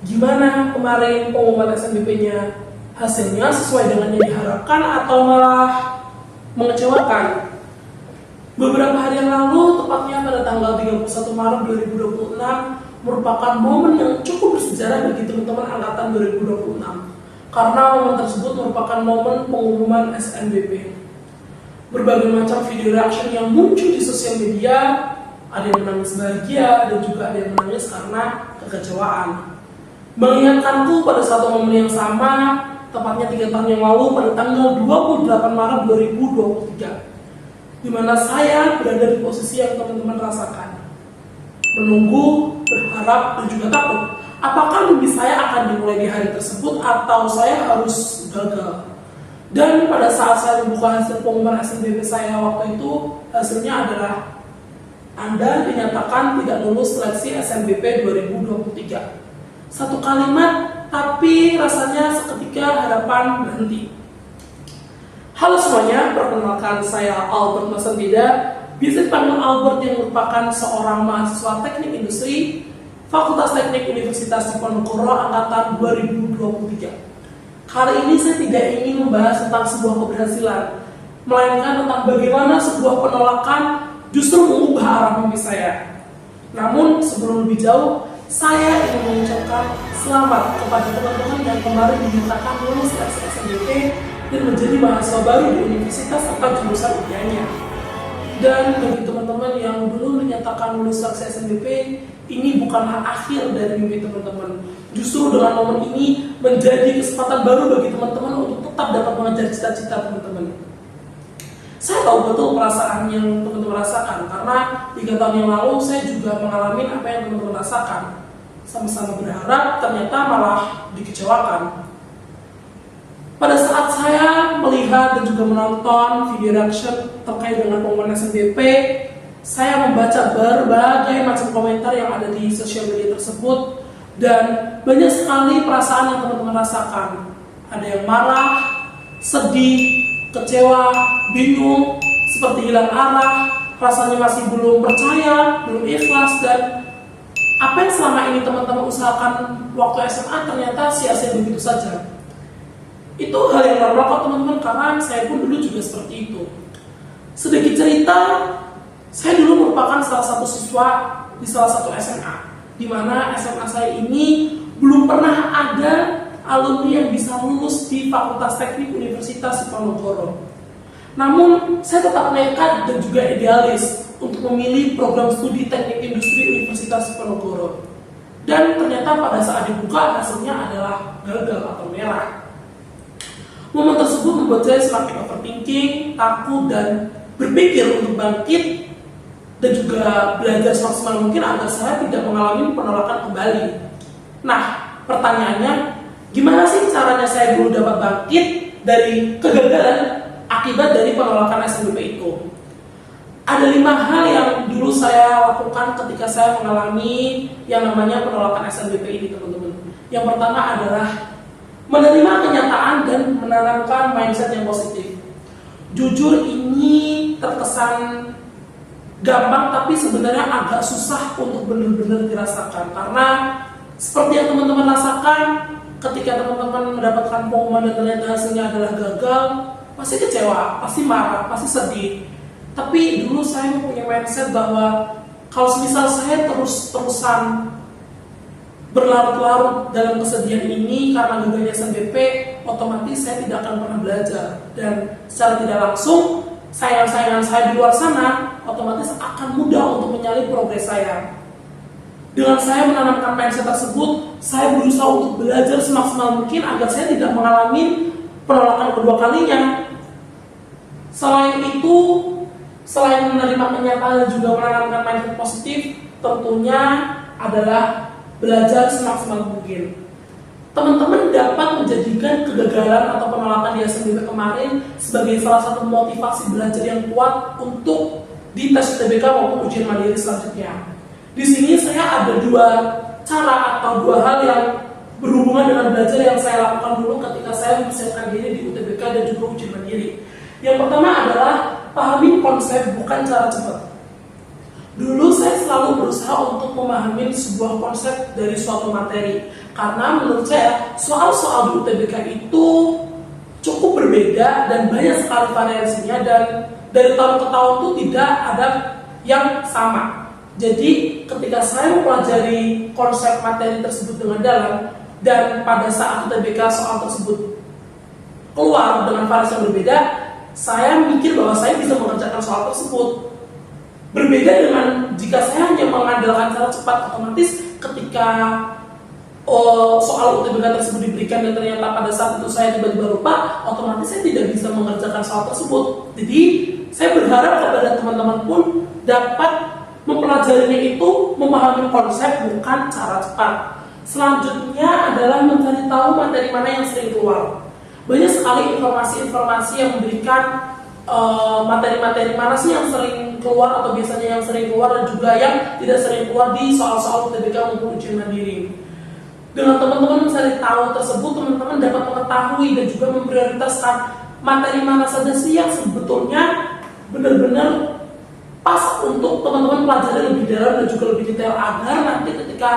gimana kemarin pengumuman SNBP-nya, hasilnya sesuai dengan yang diharapkan atau malah mengecewakan? Beberapa hari yang lalu, tepatnya pada tanggal 31 Maret 2026, merupakan momen yang cukup bersejarah bagi teman-teman angkatan 2026. Karena momen tersebut merupakan momen pengumuman SNBP. Berbagai macam video reaction yang muncul di sosial media, ada yang menangis bahagia dan juga ada yang menangis karena kekecewaan. Mengingatkanku pada satu momen yang sama, tepatnya 3 tahun yang lalu pada tanggal 28 Maret 2023, di mana saya berada di posisi yang teman-teman rasakan. Menunggu, berharap, dan juga takut. Apakah mimpi saya akan dimulai di hari tersebut atau saya harus gagal? Dan pada saat saya membuka hasil pengumuman SNBP saya waktu itu, hasilnya adalah Anda dinyatakan tidak lulus seleksi SNBP 2023. Satu kalimat, tapi rasanya seketika harapan berhenti. Halo semuanya, perkenalkan saya Albert Masambida, biasa dipanggil Albert, yang merupakan seorang mahasiswa teknik industri Fakultas Teknik Universitas Diponegoro angkatan 2023. Kali ini saya tidak ingin membahas tentang sebuah keberhasilan, melainkan tentang bagaimana sebuah penolakan justru mengubah arah mimpi saya. Namun sebelum lebih jauh, saya ingin mengucapkan selamat kepada teman-teman yang kemarin dinyatakan lulus seleksi SNBP dan menjadi mahasiswa baru di universitas atau jurusan impiannya. Dan bagi teman-teman yang belum dinyatakan lulus seleksi SNBP, ini bukanlah akhir dari mimpi teman-teman. Justru dengan momen ini menjadi kesempatan baru bagi teman-teman untuk tetap dapat mengejar cita-cita teman-teman. Saya tahu betul perasaan yang teman-teman rasakan, karena 3 tahun yang lalu saya juga mengalami apa yang teman-teman rasakan. Sama-sama berharap, ternyata malah dikecewakan. Pada saat saya melihat dan juga menonton video reaction terkait dengan pengumuman SNBP, saya membaca berbagai macam komentar yang ada di sosial media tersebut, dan banyak sekali perasaan yang teman-teman rasakan. Ada yang marah, sedih, kecewa, bingung, seperti hilang arah, rasanya masih belum percaya, belum ikhlas, dan apa yang selama ini teman-teman usahakan waktu SMA ternyata sia-sia begitu saja. Itu hal yang normal kok teman-teman, karena saya pun dulu juga seperti itu. Sedikit cerita, saya dulu merupakan salah satu siswa di salah satu SMA, di mana SMA saya ini belum pernah ada alumni yang bisa lulus di Fakultas Teknik Universitas Diponegoro. Namun, saya tetap nekat dan juga idealis untuk memilih program studi Teknik Industri Universitas Diponegoro. Dan ternyata pada saat dibuka, hasilnya adalah gagal atau merah. Momen tersebut membuat saya semakin overthinking, takut, dan berpikir untuk bangkit dan juga belajar semaksimal mungkin agar saya tidak mengalami penolakan kembali. Nah, pertanyaannya, gimana sih caranya saya dulu dapat bangkit dari kegagalan akibat dari penolakan SNBP itu? Ada 5 hal yang dulu saya lakukan ketika saya mengalami yang namanya penolakan SNBP ini, teman-teman. Yang pertama adalah menerima kenyataan dan menanamkan mindset yang positif. Jujur ini terkesan gampang, tapi sebenarnya agak susah untuk benar-benar dirasakan. Karena seperti yang teman-teman rasakan, ketika teman-teman mendapatkan pengumuman dan ternyata hasilnya adalah gagal, pasti kecewa, pasti marah, pasti sedih. Tapi dulu saya mempunyai mindset bahwa kalau misal saya terus-terusan berlarut-larut dalam kesedihan ini karena gagalnya SNBP, otomatis saya tidak akan pernah belajar. Dan secara tidak langsung, saingan-saingan saya di luar sana otomatis akan mudah untuk menyalip progres saya. Dengan saya menanamkan mindset tersebut, saya berusaha untuk belajar semaksimal mungkin agar saya tidak mengalami penolakan kedua kalinya. Selain itu, selain menerima kenyataan dan juga menanamkan mindset positif, tentunya adalah belajar semaksimal mungkin. Teman-teman dapat menjadikan kegagalan atau penolakan di SNBP kemarin sebagai salah satu motivasi belajar yang kuat untuk di tes UTBK maupun ujian mandiri selanjutnya. Di sini saya ada 2 cara atau 2 hal yang berhubungan dengan belajar yang saya lakukan dulu ketika saya mempersiapkan diri di UTBK dan juga ujian mandiri. Yang pertama adalah pahami konsep, bukan cara cepat. Dulu saya selalu berusaha untuk memahami sebuah konsep dari suatu materi. Karena menurut saya soal-soal di UTBK itu cukup berbeda dan banyak sekali variasinya, dan dari tahun ke tahun itu tidak ada yang sama. Jadi ketika saya mempelajari konsep materi tersebut dengan dalam, dan pada saat UTBK soal tersebut keluar dengan variasi yang berbeda, saya mikir bahwa saya bisa mengerjakan soal tersebut. Berbeda dengan jika saya hanya mengandalkan cara cepat, otomatis ketika soal UTBK tersebut diberikan dan ternyata pada saat itu saya tiba-tiba lupa, otomatis saya tidak bisa mengerjakan soal tersebut. Jadi saya berharap kepada teman-teman pun dapat mempelajarinya itu memahami konsep, bukan cara cepat. Selanjutnya adalah mencari tahu materi mana yang sering keluar. Banyak sekali informasi-informasi yang memberikan materi-materi mana sih yang sering keluar atau biasanya yang sering keluar, dan juga yang tidak sering keluar di soal-soal UTBK maupun ujian mandiri. Dengan teman-teman mencari tahu tersebut, teman-teman dapat mengetahui dan juga memprioritaskan materi mana saja sih yang sebetulnya benar-benar pas untuk teman-teman pelajari lebih dalam dan juga lebih detail, agar nanti ketika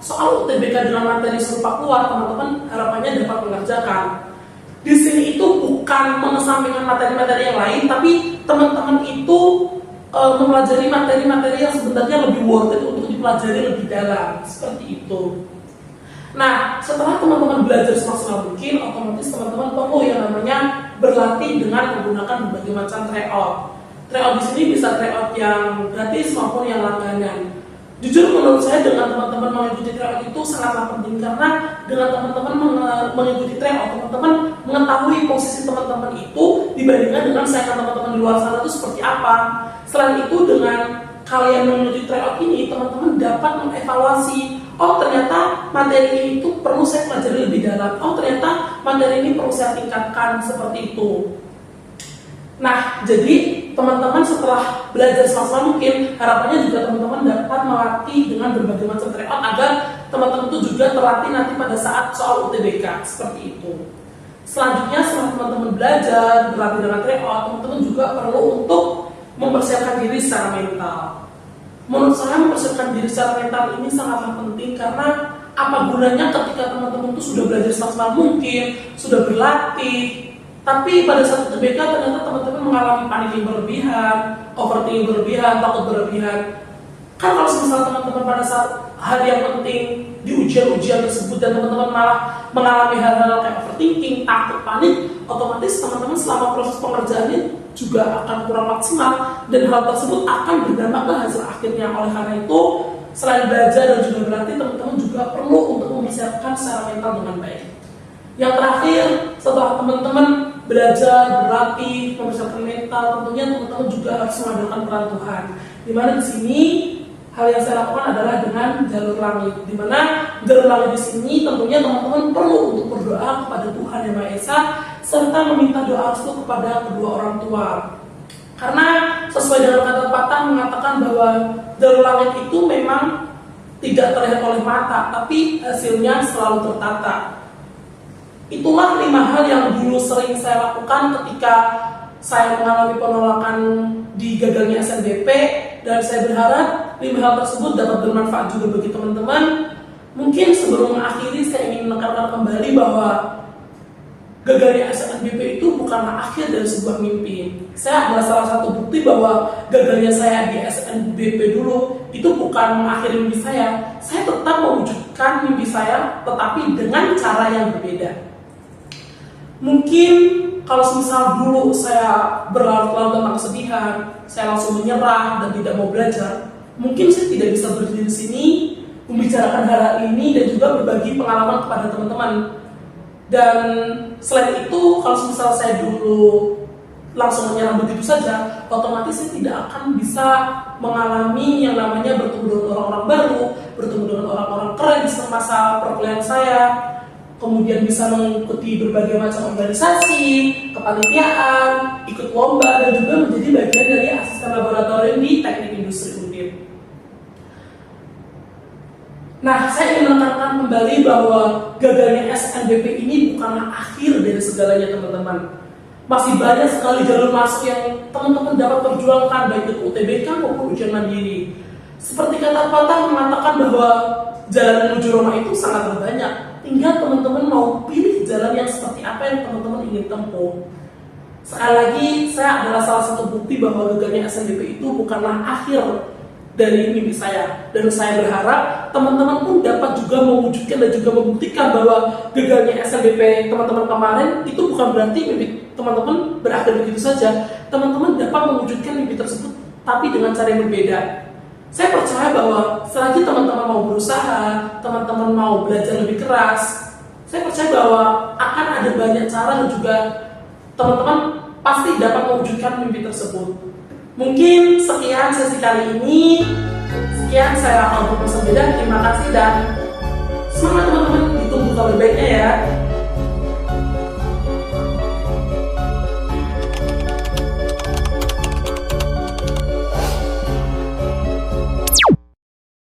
soal UTBK dengan materi serupa keluar, teman-teman harapannya dapat mengerjakan. Di sini itu bukan mengesampingkan materi-materi yang lain, tapi teman-teman itu mempelajari materi-materi yang sebenarnya lebih worth it untuk dipelajari lebih dalam, seperti itu. Nah, setelah teman-teman belajar semaksimal mungkin, otomatis teman-teman perlu yang namanya berlatih dengan menggunakan berbagai macam tryout. Tryout di sini bisa tryout yang gratis maupun yang langganan. Jujur menurut saya dengan teman-teman mengikuti tryout itu sangatlah penting, karena dengan teman-teman mengikuti tryout, teman-teman mengetahui posisi teman-teman itu dibandingkan dengan saingan teman-teman di luar sana itu seperti apa. Selain itu, dengan kalian mengikuti tryout ini, teman-teman dapat mengevaluasi, oh ternyata materi ini itu perlu saya pelajari lebih dalam, oh ternyata materi ini perlu saya tingkatkan, seperti itu. Nah, jadi teman-teman setelah belajar semaksimal mungkin, harapannya juga teman-teman dapat melatih dengan berbagai macam tryout agar teman-teman itu juga terlatih nanti pada saat soal UTBK, seperti itu. Selanjutnya, setelah teman-teman belajar, berlatih dengan tryout, teman-teman juga perlu untuk mempersiapkan diri secara mental. Menurut saya mempersiapkan diri secara mental ini sangatlah penting, karena apa gunanya ketika teman-teman itu sudah belajar semaksimal mungkin, sudah berlatih, tapi pada saat UTBK ternyata teman-teman mengalami panik yang berlebihan, overthinking berlebihan, takut berlebihan. Kan kalau misalnya teman-teman pada saat hari yang penting di ujian-ujian tersebut dan teman-teman malah mengalami hal-hal kayak overthinking, takut, panik, otomatis teman-teman selama proses pengerjaannya juga akan kurang maksimal, dan hal tersebut akan berdampak ke hasil akhirnya. Oleh karena itu, selain belajar dan juga berlatih, teman-teman juga perlu untuk mempersiapkan secara mental dengan baik. Yang terakhir, setelah teman-teman belajar, berlatih, mempersiapkan mental, tentunya teman-teman juga harus mengandalkan peran Tuhan. Dimana di sini hal yang saya lakukan adalah dengan jalur langit. Dimana jalur langit di sini tentunya teman-teman perlu untuk berdoa kepada Tuhan Yang Maha Esa, serta meminta doa restu kepada kedua orang tua. Karena sesuai dengan kata pepatah mengatakan bahwa jalur langit itu memang tidak terlihat oleh mata, tapi hasilnya selalu tertata. Itulah 5 hal yang dulu sering saya lakukan ketika saya mengalami penolakan di gagalnya SNBP, dan saya berharap 5 hal tersebut dapat bermanfaat juga bagi teman-teman. Mungkin sebelum mengakhiri, saya ingin menekankan kembali bahwa gagalnya SNBP itu bukanlah akhir dari sebuah mimpi. Saya adalah salah satu bukti bahwa gagalnya saya di SNBP dulu itu bukan mengakhiri mimpi saya. Saya tetap mewujudkan mimpi saya, tetapi dengan cara yang berbeda. Mungkin kalau misal dulu saya berlarut-larut tentang kesedihan, saya langsung menyerah dan tidak mau belajar, mungkin saya tidak bisa berdiri di sini membicarakan hal ini dan juga berbagi pengalaman kepada teman-teman. Dan selain itu, kalau misal saya dulu langsung menyerah begitu saja, otomatis saya tidak akan bisa mengalami yang namanya bertemu dengan orang-orang baru, bertemu dengan orang-orang keren di masa perkuliahan saya, kemudian bisa mengikuti berbagai macam organisasi, kepanitiaan, ikut lomba, dan juga menjadi bagian dari asisten laboratorium di Teknik Industri Undip. Nah, saya ingin menekankan kembali bahwa gagalnya SNBP ini bukanlah akhir dari segalanya, teman-teman. Masih banyak sekali jalur masuk yang teman-teman dapat perjuangkan, baik itu UTBK maupun ujian mandiri. Seperti kata pepatah mengatakan bahwa jalan menuju Roma itu sangat banyak. Tinggal teman-teman mau pilih jalan yang seperti apa yang teman-teman ingin tempuh. Sekali lagi, saya adalah salah satu bukti bahwa gagalnya SNBP itu bukanlah akhir dari mimpi saya. Dan saya berharap teman-teman pun dapat juga mewujudkan dan juga membuktikan bahwa gagalnya SNBP teman-teman kemarin itu bukan berarti mimpi teman-teman berakhir begitu saja. Teman-teman dapat mewujudkan mimpi tersebut, tapi dengan cara yang berbeda. Saya percaya bahwa selagi teman-teman mau berusaha, teman-teman mau belajar lebih keras, saya percaya bahwa akan ada banyak cara dan juga teman-teman pasti dapat mewujudkan mimpi tersebut. Mungkin sekian sesi kali ini. Sekian, saya Aldo Persembeda. Terima kasih dan semangat teman-teman. Ditunggu kabar baiknya ya.